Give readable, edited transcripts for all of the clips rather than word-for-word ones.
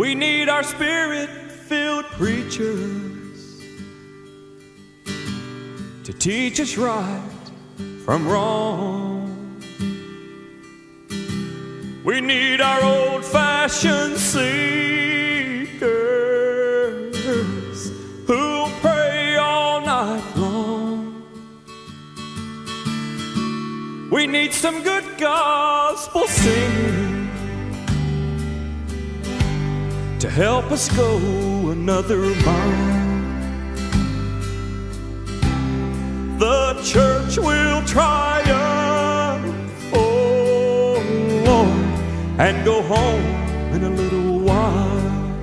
We need our spirit-filled preachers to teach us right from wrong. We need our old-fashioned seekers who'll pray all night long. We need some good gospel singing to help us go another mile. The church will triumph, oh Lord, and go home in a little while.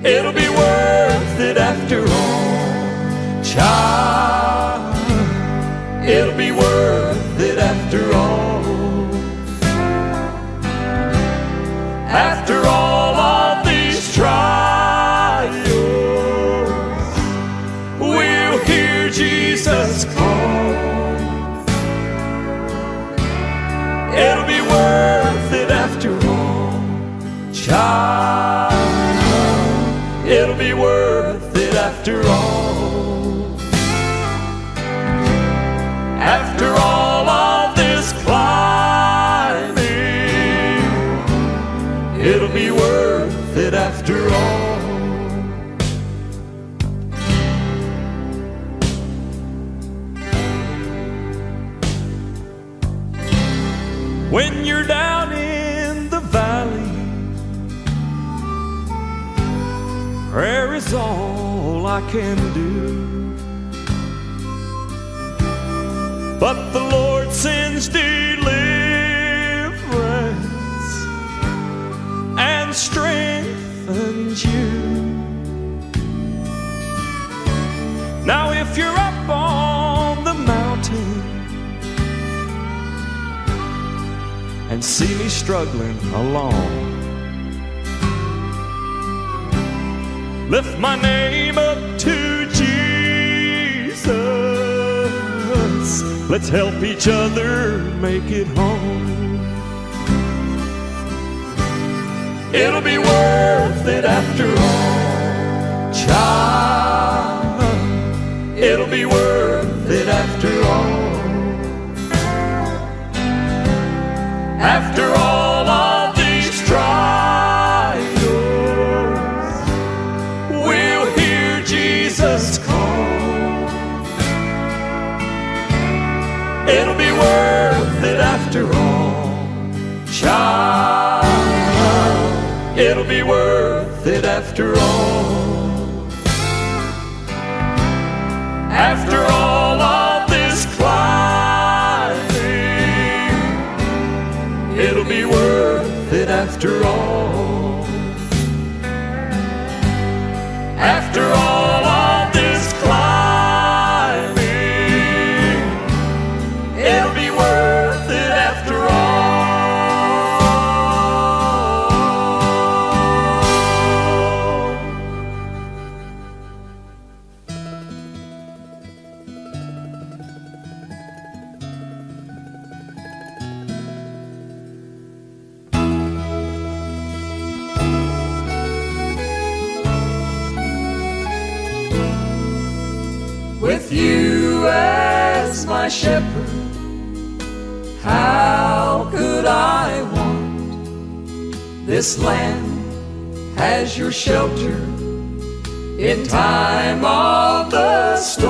It'll be worth it after all, child. It'll be worth it after all. After all of these trials, we'll hear Jesus call. It'll be worth it after all, child. It'll be worth it after all. After all of this climbing, it'll be worth it after all. When you're down in the valley, prayer is all I can do. But the Lord sends deliverance and strengthens you. Now if you're up on the mountain and see me struggling along, lift my name up to Jesus. Let's help each other make it home. It'll be worth it after all, child. It'll be worth it after all. After all of these trials, we'll hear Jesus call. It'll be worth it after all, child. It'll be worth it after all. After all of this climbing, it'll be worth it after all. After all of this climbing, it'll be worth it after all. With you as my shepherd, how could I want this land as your shelter in time of the storm?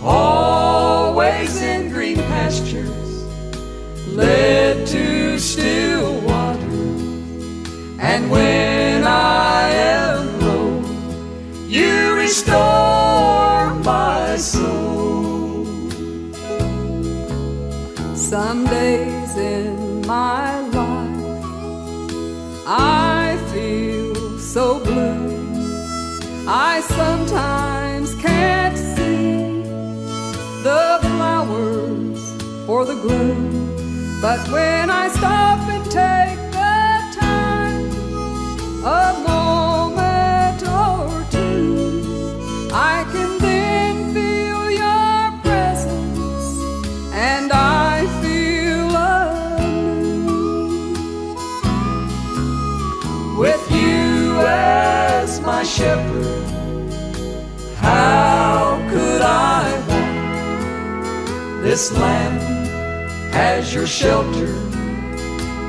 Always in green pastures, led to still waters, and when I am low, you restore my soul. Some days in my life I feel so blue, I sometimes can't see the flowers for the gloom. But when I stop and take the time, a moment or two, I can then feel your presence, and I feel shepherd, how could I want this land as your shelter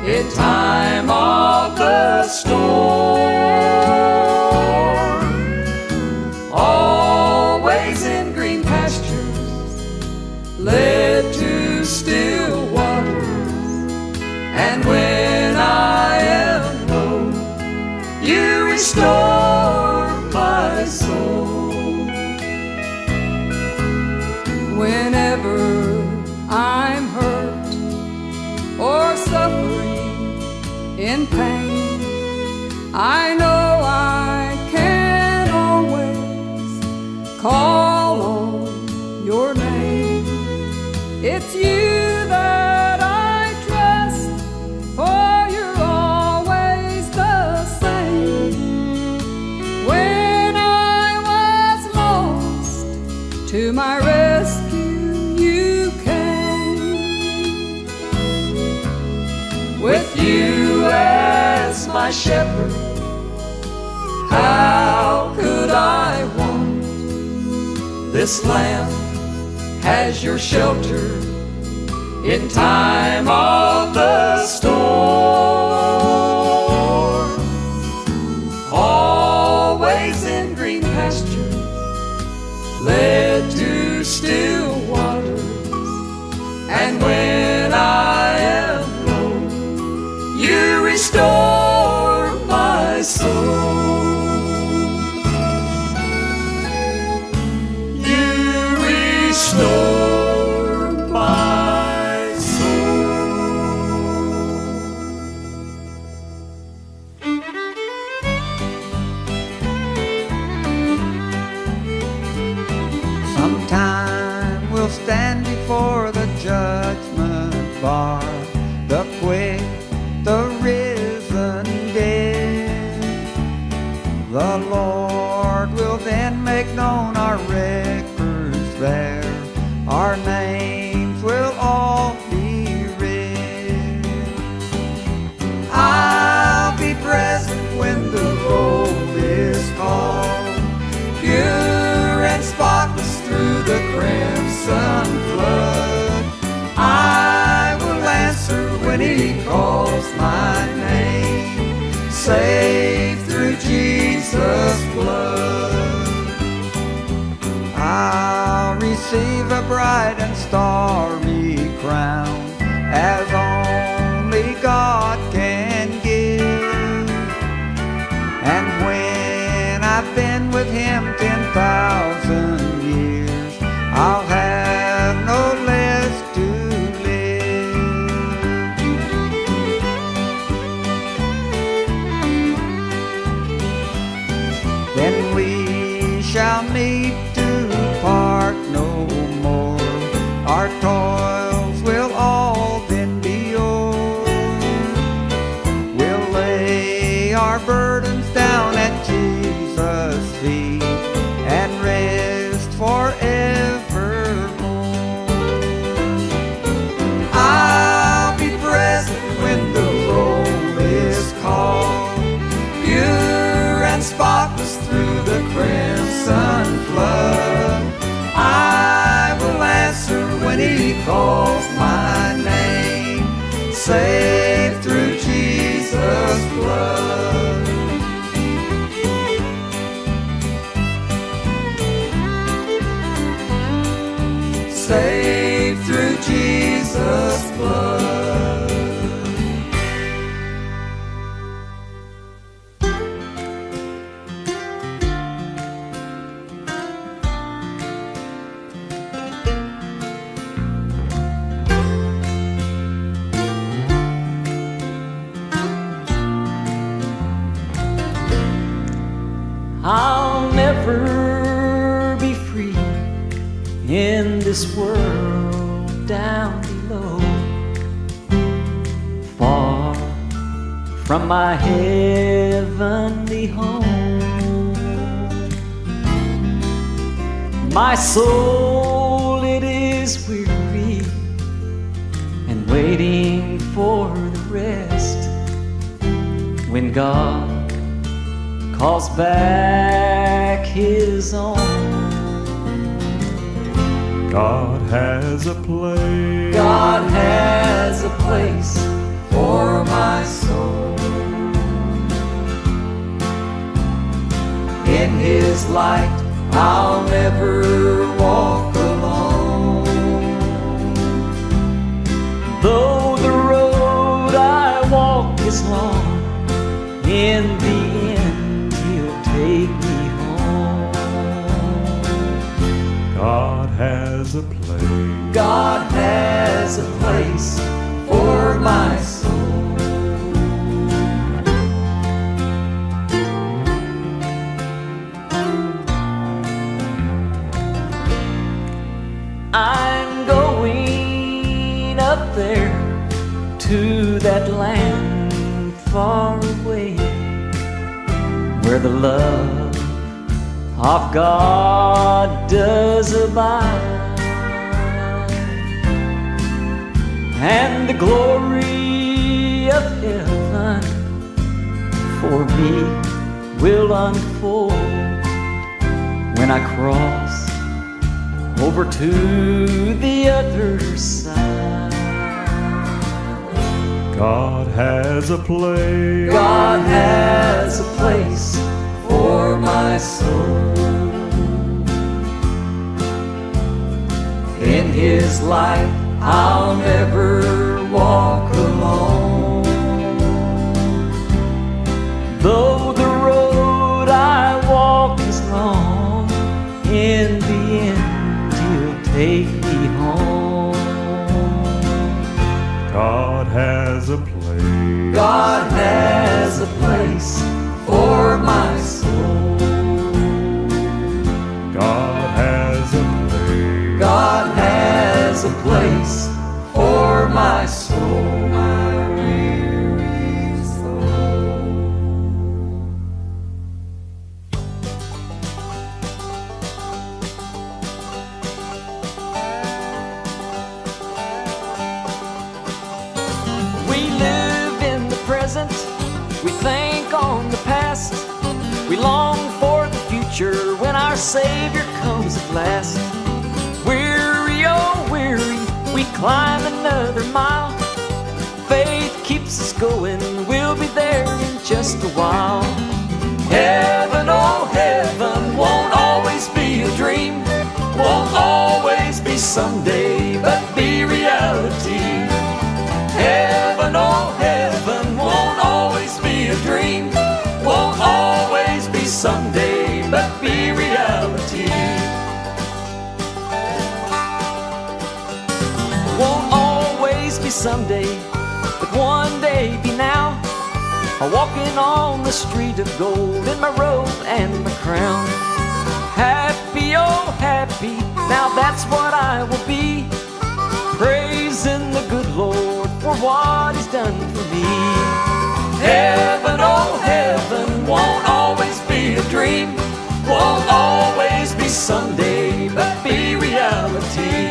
in time of the storm? Always in green pastures, led to still waters, and when I am low, you restore my soul. Whenever I'm hurt or suffering in pain, I know I can always call on your name. It's you that I trust, for you're always the same. When I was lost, to my rescue you came. With you as my shepherd, how could I want this land as your shelter in time of the storm? Always in green pastures, led to still waters, and when I am low, you restore my soul. You restore my soul. Sometime we'll stand before the judgment bar, the quick, the risen dead. The Lord will then make known our records there. Our names will all be read. I'll be present when the roll is called, pure and spotless through the crimson flood. I will answer when he calls my name, saved through Jesus' blood. I'll receive a bright and starry crown, as only God can give. And when I've been with him 10,000 years, I'll have no less to live. Then we shall meet to part no more. Our toils will all then be o'er. We'll lay our burdens down at Jesus' feet and rest forevermore. I'll be present when the roll is called, pure and spotless through the crimson flood. I will answer when he calls my name, saved through Jesus' blood. Saved through Jesus' blood. I'll never be free in this world down below, far from my heavenly home. My soul, it is weary and waiting for the rest when God calls back his own. God has a place. God has a place For my soul, in His light I'll never walk alone. though the road I walk is long. In the end, He'll take me home. God has a place. God has a place for my soul. I'm going up there to that land far away, where the love of God does abide, and the glory of heaven for me will unfold when I cross over to the other side. God has a place. God has a place for my soul. In His light I'll never walk alone. Though the road I walk is long, in the end He'll take me home. God has a place. God has a place for my soul. God has a place. God has a place for my soul, my weary soul. We live in the present, we think on the past, we long for the future when our Savior comes at last. Weary, oh weary, we climb another mile. Faith keeps us going, we'll be there in just a while. Heaven, oh heaven, won't always be a dream, won't always be someday, but be reality. Heaven, oh heaven, won't always be a dream, won't always be someday, but be reality. Won't always be someday, but one day be now. Walking on the street of gold in my robe and my crown. Happy, oh happy, now that's what I will be, praising the good Lord for what He's done for me. Heaven, oh heaven, won't always be a dream, won't always be someday, but be reality.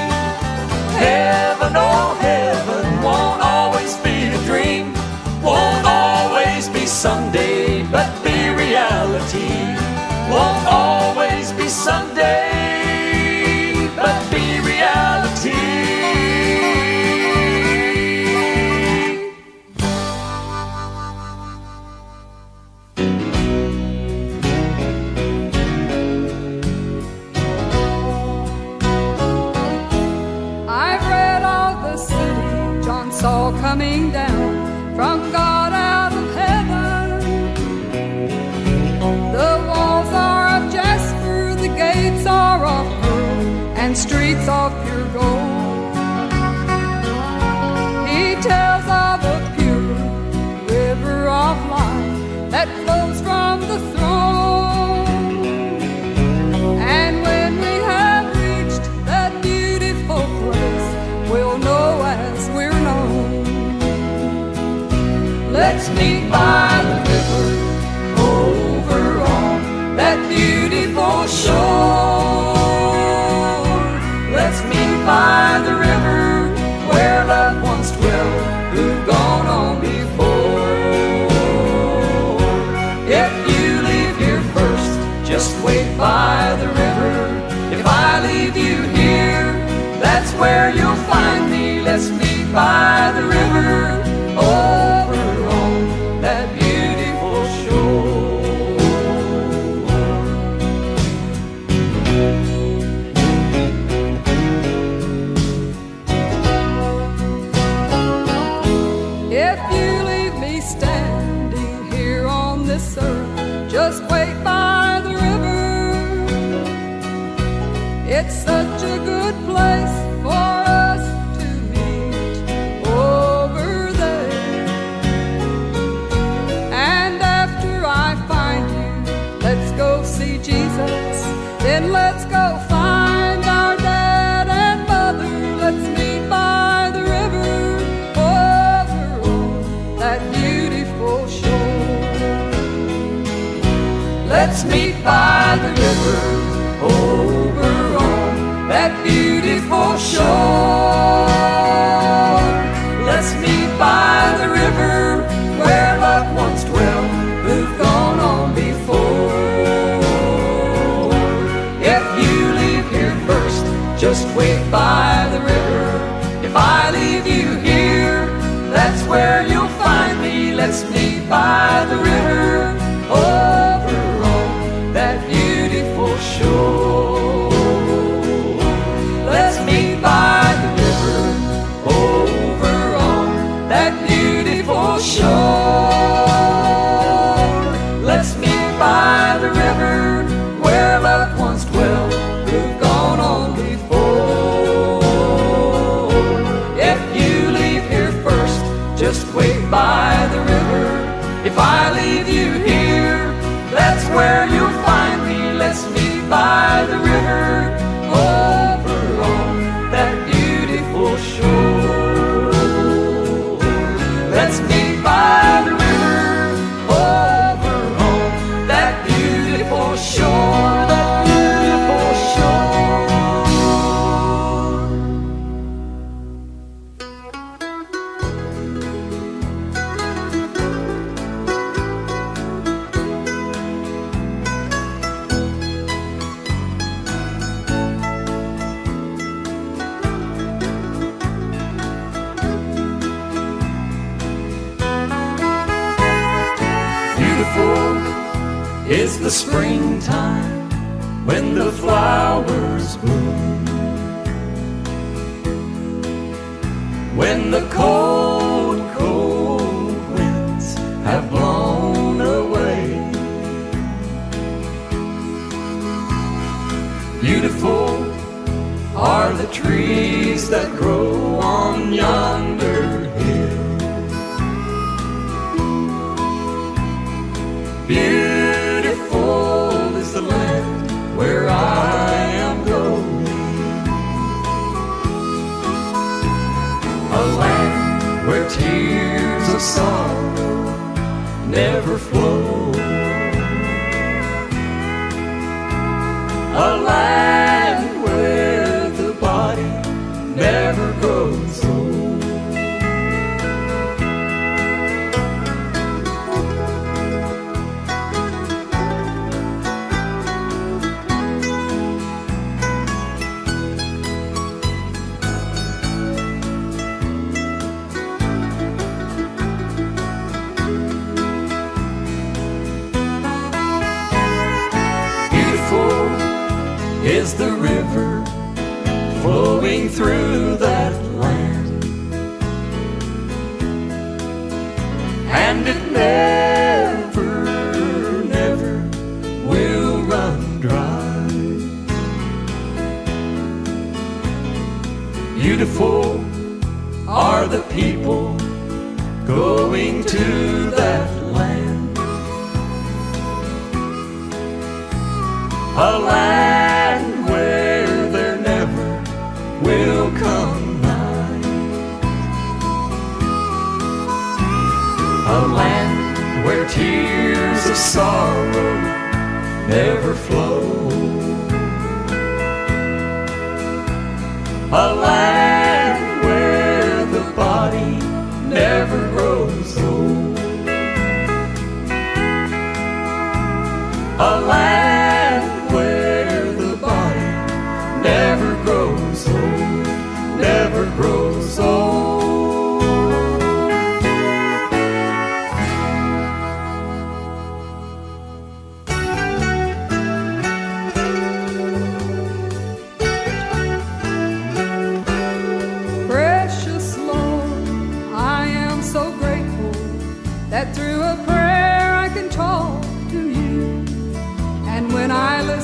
Heaven, oh heaven, won't always be a dream, won't always be someday, but be reality. Won't always be someday, but be reality. I've read of the city John saw coming down from God out of heaven. The walls are of jasper, the gates are of pearl, and streets of pure gold. He tells of a pure river of life that flows from the throne. And when we have reached that beautiful place, we'll know as we're known. Let's meet by the river over on that beautiful shore. Let's meet by the river where loved ones dwell who've gone on before. If you leave here just wait by the river. It's such a good place for us to meet over there. And after I find you, let's go see Jesus. Then let's go find our dad and mother. Let's meet by the river over on that beautiful shore. Let's meet by the river over on that beautiful shore. Let's meet by the river where loved ones dwell who've gone on before. If you leave here first, just wait by the river. If I leave you here, that's where you'll find me. Let's meet by the river over on that beautiful shore. Let's meet by the river over on that beautiful shore. Let's meet by the river where loved ones dwell who've gone on before. If you leave here first, just wait by the river. If I leave you here, that's where you'll find me. Let's meet by the river over on that beautiful shore. Let's meet by the river over on that beautiful shore, that beautiful shore. Beautiful is the springtime when the flowers bloom, when the cold, cold winds have blown away. Beautiful are the trees that grow on yonder hill. Beautiful is the land where I am going, a land where tears of sorrow never flow, a land where the body never grows old. Is the river flowing through that land, and it never, never will run dry. Beautiful are the people going to that land, a land where there never will come night, a land where tears of sorrow never flow, a land where the body never grows old, a land where the body never grows old, never grows old. Precious Lord, I am so grateful that through a prayer I can talk to you.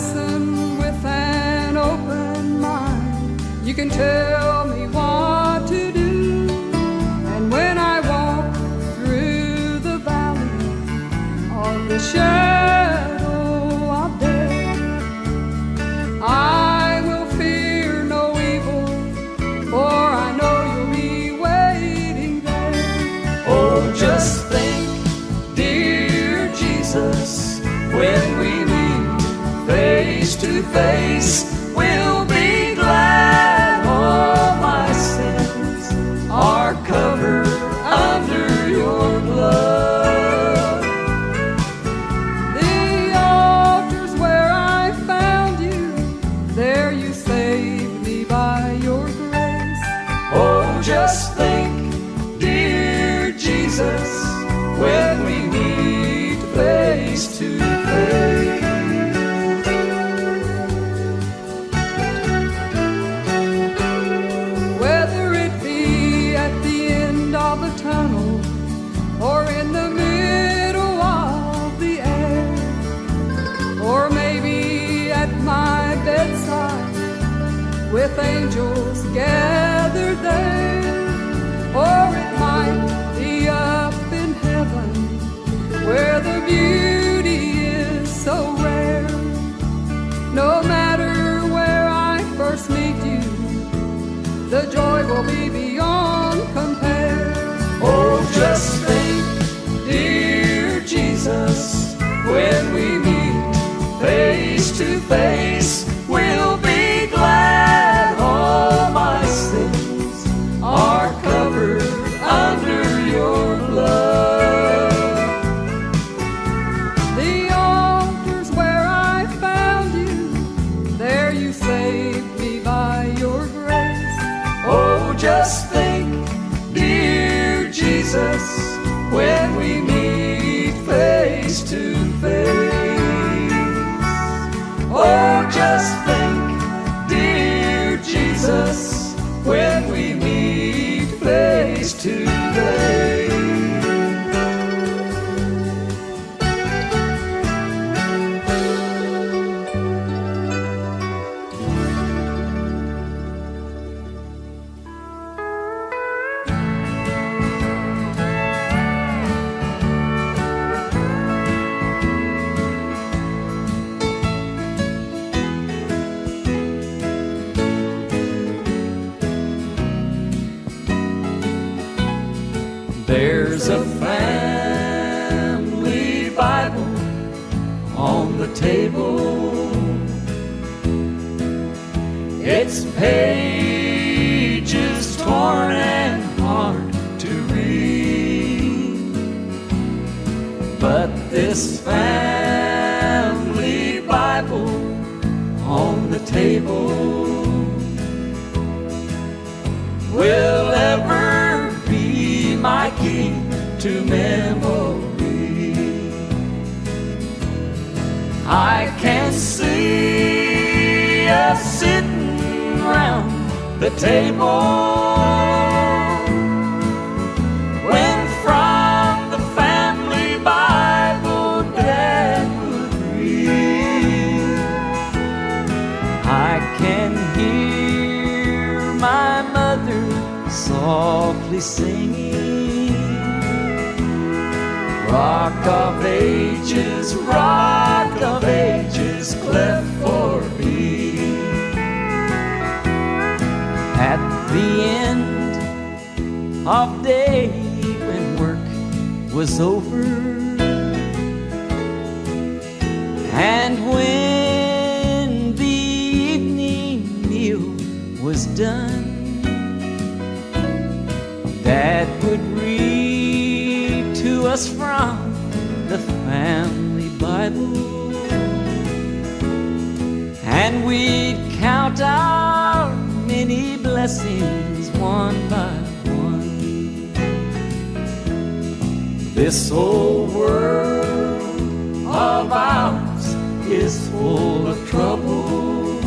listen with an open mind. You can tell me what to do, and when I walk through the valley of the shadow of death, I will fear no evil, for I know you'll be waiting there. Oh, just think, dear Jesus, when we meet face to face, we'll be glad all my sins are covered under your blood. The altar's where I found you, there you saved me by your grace. Oh, just think, dear Jesus, when we meet face to face. Whether it be at the end of a tunnel or in the middle of the air, or maybe at my bedside with angels gathered there, or it might be up in heaven where the beauty is so rare. No matter where I first meet you, the joy will be beyond compare. Oh, just think, dear Jesus, when we meet face to face, we'll be glad all my sins are covered under your blood. The altar's where I found you, there you saved me by your grace. Oh, just think, dear Jesus, when we meet face to face. Oh, just think, dear Jesus, when we meet face to face. There's a family Bible on the table. Its pages torn and hard to read, but this family Bible on the table will ever be my key to memory. I can see us sitting round the table when from the family Bible Dad would read. I can hear my mother softly singing, Rock of ages, cleft for me. At the end of day when work was over, and when the evening meal was done, Dad would read to us from the family Bible, and we'd count our many blessings one by one. This old world of ours is full of trouble.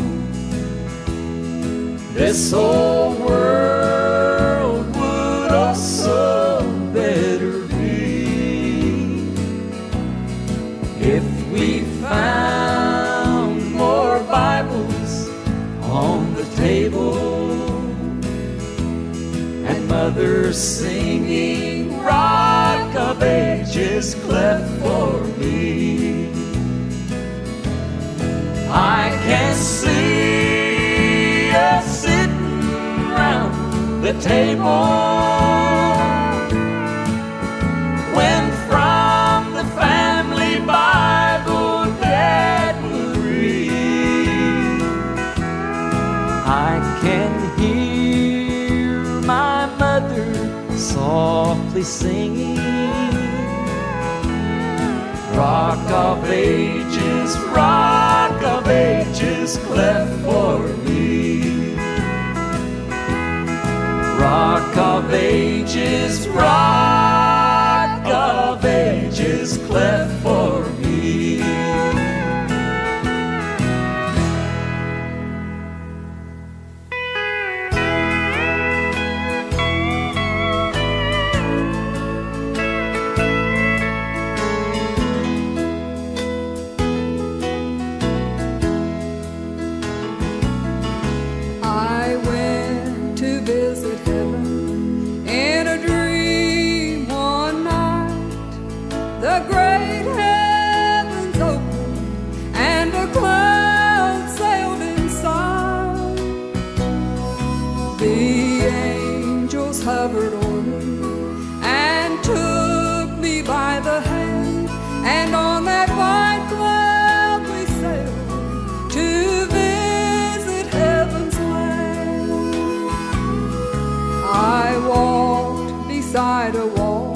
This old world would also better be if we found more mother singing, Rock of Ages cleft for me. I can see us sitting round the table when from the family Bible Dad would read. I can hear my mother softly singing, Rock of Ages, Rock of Ages, cleft for me. Rock of Ages, Rock of Ages, cleft for me. I went to visit heaven in a dream one night. The great heavens opened and a cloud sailed inside. The angels hovered o'er me and took me by the hand, and on that white cloud we sailed to visit heaven's land. I walked beside a wall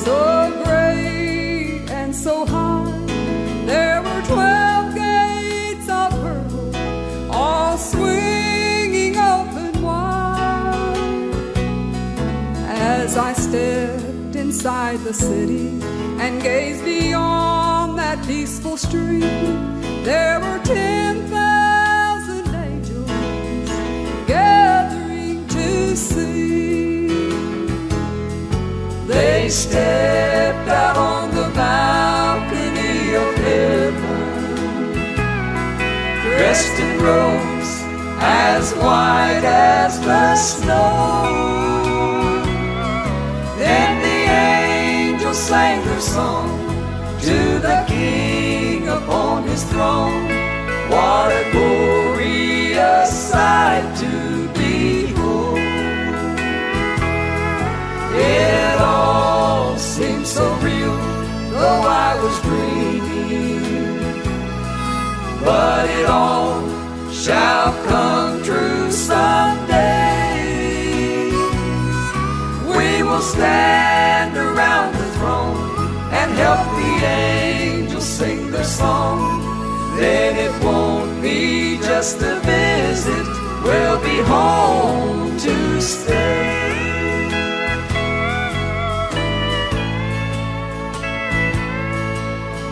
so great and so high. There were 12 gates of pearl, all swinging open wide. As I stepped inside the city and gazed beyond that peaceful street, there were 10,000 angels gathering to see. They stepped out on the balcony of heaven, dressed in robes as white as the snow. Then the angels sang their song to the King upon his throne. What a glorious sight to behold. It all seemed so real, though I was dreaming. But it all shall come true someday. We will stand around the throne and help the angels sing their song. Then it won't be just a visit, we'll be home to stay.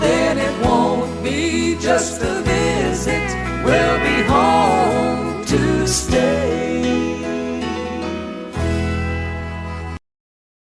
Then it won't be just a visit, we'll be home to stay.